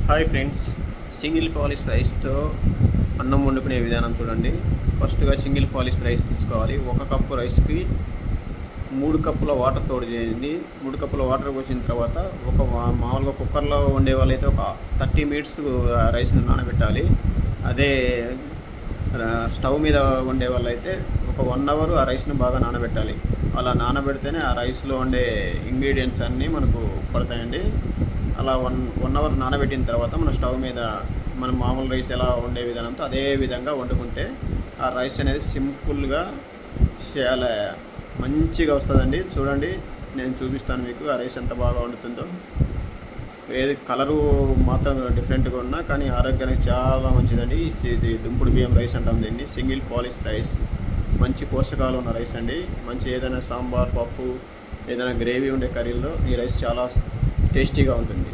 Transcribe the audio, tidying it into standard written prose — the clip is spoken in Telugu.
హాయ్ ఫ్రెండ్స్, సింగిల్ పాలిష్ రైస్తో అన్నం వండుకునే విధానం చూడండి. ఫస్ట్గా సింగిల్ పాలిష్ రైస్ తీసుకోవాలి. ఒక కప్పు రైస్కి 3 కప్పుల వాటర్ తోడు చేయండి. 3 కప్పుల వాటర్ పోసిన తర్వాత మామూలుగా కుక్కర్లో వండే వాళ్ళైతే ఒక 30 మినిట్స్ రైస్ని నానబెట్టాలి. అదే స్టవ్ మీద వండే వాళ్ళైతే ఒక 1 అవర్ ఆ రైస్ని బాగా నానబెట్టాలి. అలా నానబెడితేనే ఆ రైస్లో ఉండే ఇంగ్రీడియంట్స్ అన్నీ మనకు పడతాయండి. అలా వన్ అవర్ నానబెట్టిన తర్వాత మన స్టవ్ మీద మనం మామూలు రైస్ ఎలా వండే విధానంతో అదే విధంగా వండుకుంటే ఆ రైస్ అనేది సింపుల్గా చాలా మంచిగా వస్తుందండి. చూడండి, నేను చూపిస్తాను మీకు ఆ రైస్ ఎంత బాగా వండుతుందో. ఏది కలరు మాత్రం డిఫరెంట్గా ఉన్నా కానీ ఆరోగ్యానికి చాలా మంచిదండి. ఇది దుంపుడు బియ్యం రైస్ అంటాం దీన్ని. సింగిల్ పాలిష్ రైస్ మంచి పోషకాలు ఉన్న రైస్ అండి. మంచి ఏదైనా సాంబార్, పప్పు, ఏదైనా గ్రేవీ ఉండే కర్రీల్లో ఈ రైస్ చాలా టేస్టీగా ఉంటుంది.